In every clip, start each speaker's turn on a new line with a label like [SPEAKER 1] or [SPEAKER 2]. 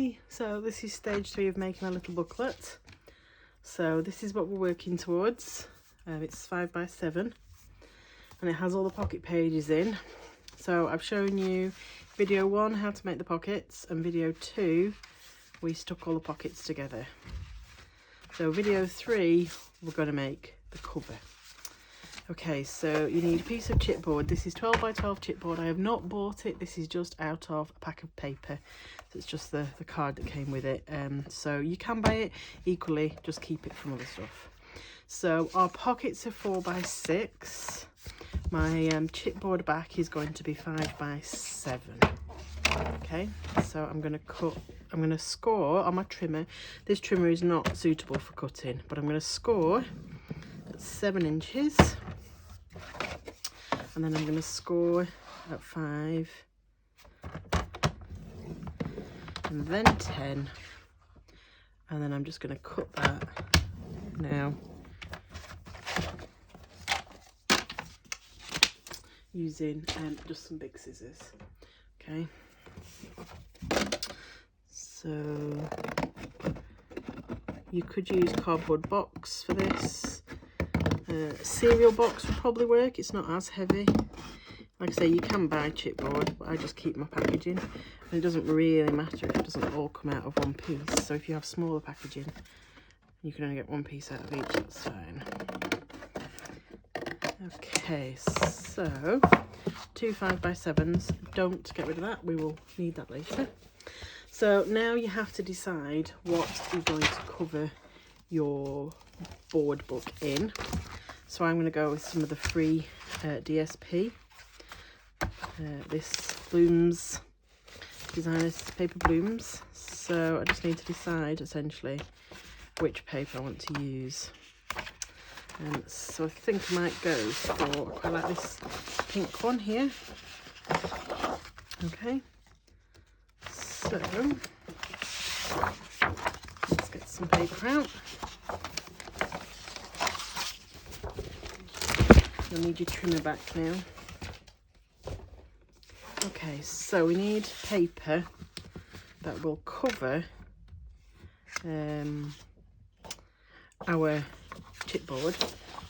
[SPEAKER 1] Okay, so this is stage 3 of making a little booklet. So this is what we're working towards. It's 5x7 and it has all the pocket pages in. So I've shown you video 1 how to make the pockets, and video 2 we stuck all the pockets together. So video 3 we're going to make the cover. Okay, so you need a piece of chipboard. This is 12x12 chipboard. I have not bought it. This is just out of a pack of paper. So it's just the card that came with it. So you can buy it. Equally, just keep it from other stuff. So our pockets are 4x6. My chipboard back is going to be 5x7. Okay, so I'm going to score on my trimmer. This trimmer is not suitable for cutting, but I'm going to score at 7 inches. And then I'm going to score at 5, and then 10, and then I'm just going to cut that now using just some big scissors. Okay, so you could use cardboard box for this. Cereal box would probably work. It's not as heavy. Like I say, you can buy chipboard, but I just keep my packaging, and it doesn't really matter if it doesn't all come out of one piece. So if you have smaller packaging, you can only get one piece out of each. That's fine. Okay, so 2 5x7s. Don't get rid of that. We will need that later. So now you have to decide what you're going to cover your board book in. So I'm going to go with some of the free DSP. This Blooms Designers paper blooms. So I just need to decide essentially which paper I want to use. So I think I might go for, I quite like this pink one here. Okay, so let's get some paper out. You'll need your trimmer back now. Okay, so we need paper that will cover our chipboard.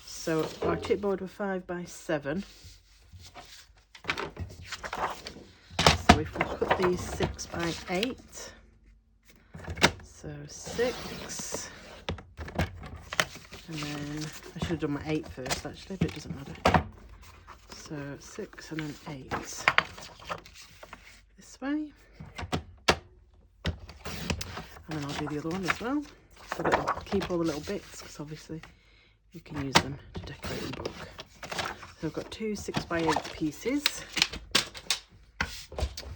[SPEAKER 1] So our chipboard were 5x7. So if we cut these 6x8, so 6. And then I should have done my 8 first actually, but it doesn't matter. So 6 and then 8 this way. And then I'll do the other one as well. So that will keep all the little bits, because obviously you can use them to decorate your book. So I've got 2 6x8 pieces.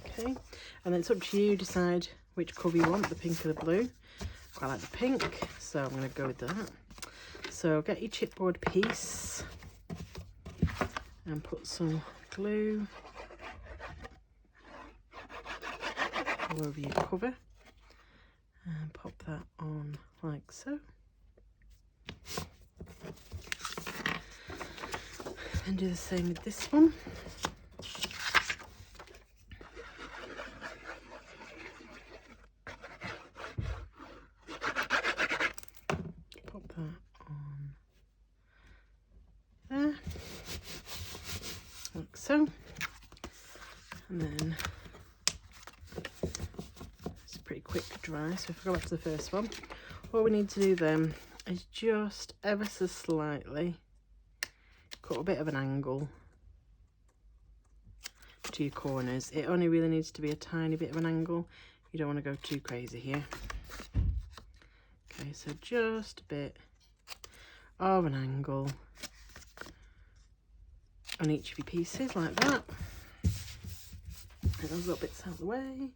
[SPEAKER 1] Okay, and then it's up to you, decide which colour you want, the pink or the blue. Quite like the pink, so I'm going to go with that. So get your chipboard piece and put some glue all over your cover and pop that on like so. And do the same with this one. Pop that on there, like so. And then it's pretty quick dry, so if I go back to the first one, what we need to do then is just ever so slightly cut a bit of an angle to your corners. It only really needs to be a tiny bit of an angle. You don't want to go too crazy here. Okay, so just a bit of an angle on each of your pieces like that. Get those little bits out of the way.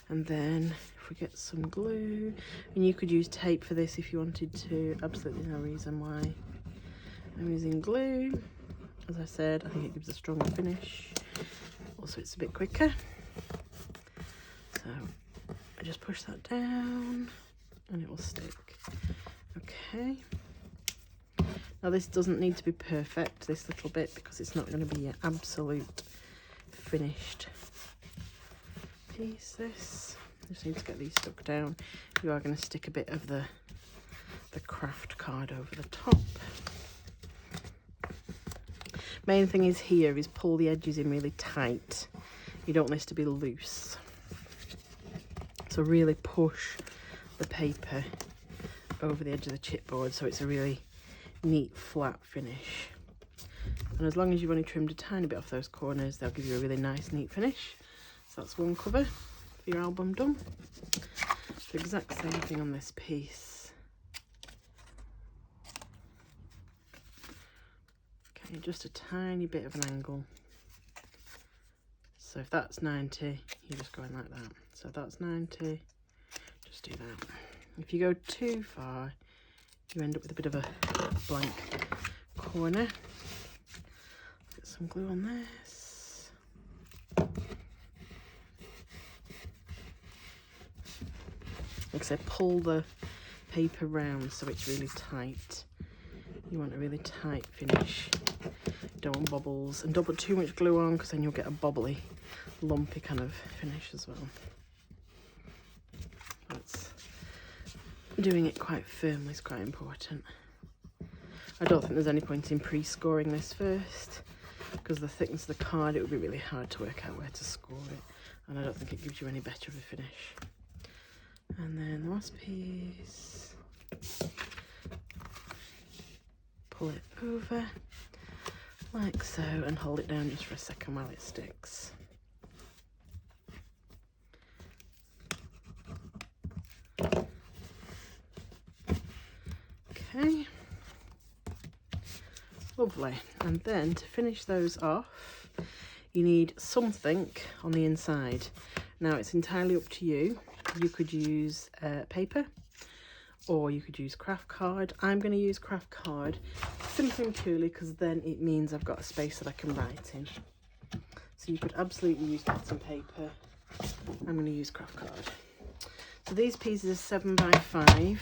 [SPEAKER 1] And then if we get some glue, and you could use tape for this if you wanted to, absolutely no reason why. I'm using glue. As I said, I think it gives a stronger finish. Also, it's a bit quicker. So I just push that down and it will stick. Okay. Now this doesn't need to be perfect, this little bit, because it's not going to be an absolute finished piece, this. Just need to get these stuck down. You are going to stick a bit of the craft card over the top. Main thing is here is pull the edges in really tight. You don't want this to be loose. So really push the paper over the edge of the chipboard so it's a really neat flat finish. And as long as you've only trimmed a tiny bit off those corners, they'll give you a really nice neat finish. So that's one cover for your album done. The exact same thing on this piece. Okay, just a tiny bit of an angle. So if that's 90, you just go in like that. So if that's 90, just do that. If you go too far, you end up with a bit of a blank corner. Get some glue on this. Like I said, pull the paper round so it's really tight. You want a really tight finish. Don't want bubbles, and don't put too much glue on because then you'll get a bobbly, lumpy kind of finish as well. That's doing it quite firmly is quite important. I don't think there's any point in pre-scoring this first because the thickness of the card, it would be really hard to work out where to score it, and I don't think it gives you any better of a finish. And then the last piece, pull it over like so and hold it down just for a second while it sticks. Okay, lovely. And then to finish those off, you need something on the inside. Now it's entirely up to you. You could use paper, or you could use craft card. I'm going to use craft card simply and purely because then it means I've got a space that I can write in. So you could absolutely use pattern paper. I'm going to use craft card. So these pieces are 7 by 5.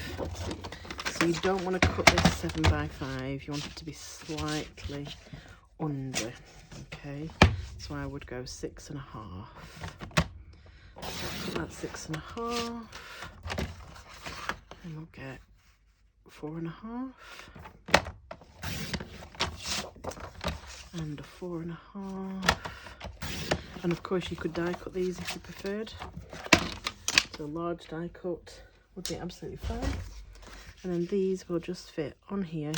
[SPEAKER 1] So you don't want to cut this 7 by 5. You want it to be slightly under. Okay, so I would go 6.5. So that's 6.5. And we'll get 4.5 and a 4.5. And of course you could die cut these if you preferred. So a large die cut would be absolutely fine. And then these will just fit on here,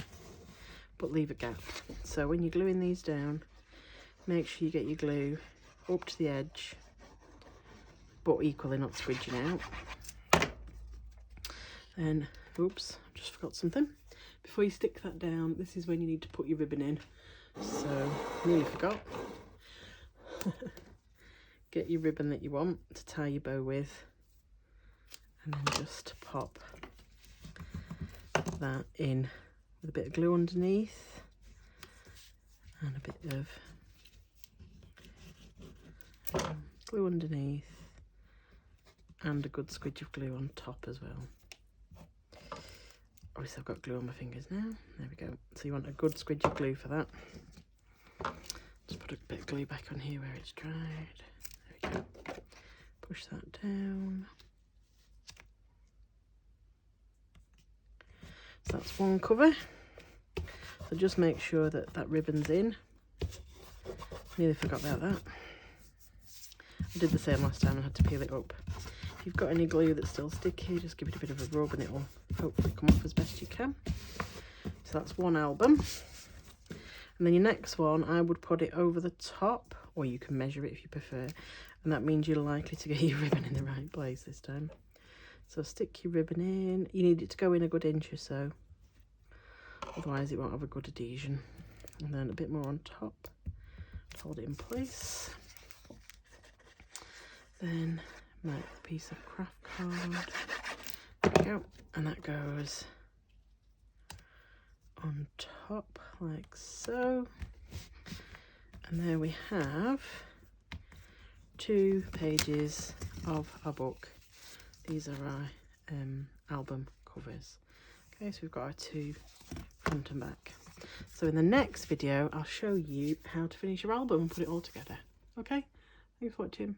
[SPEAKER 1] but leave a gap. So when you're gluing these down, make sure you get your glue up to the edge, but equally not squidging out. Then, oops, just forgot something. Before you stick that down, this is when you need to put your ribbon in. So, nearly forgot. Get your ribbon that you want to tie your bow with, and then just pop that in with a bit of glue underneath and a bit of glue underneath and a good squidge of glue on top as well. Obviously I've got glue on my fingers now. There we go. So you want a good squidge of glue for that. Just put a bit of glue back on here where it's dried. There we go. Push that down. So that's one cover. So just make sure that that ribbon's in. Nearly forgot about that. I did the same last time and had to peel it up. If you've got any glue that's still sticky, just give it a bit of a rub and it will hopefully come off as best you can. So that's one album. And then your next one, I would put it over the top, or you can measure it if you prefer. And that means you're likely to get your ribbon in the right place this time. So stick your ribbon in. You need it to go in a good inch or so. Otherwise it won't have a good adhesion. And then a bit more on top to hold it in place. Then make a piece of craft card. There we go. And that goes on top like so. And there we have 2 pages of our book. These are our album covers. Okay, so we've got our 2 front and back. So in the next video, I'll show you how to finish your album and put it all together. Okay, thanks for watching.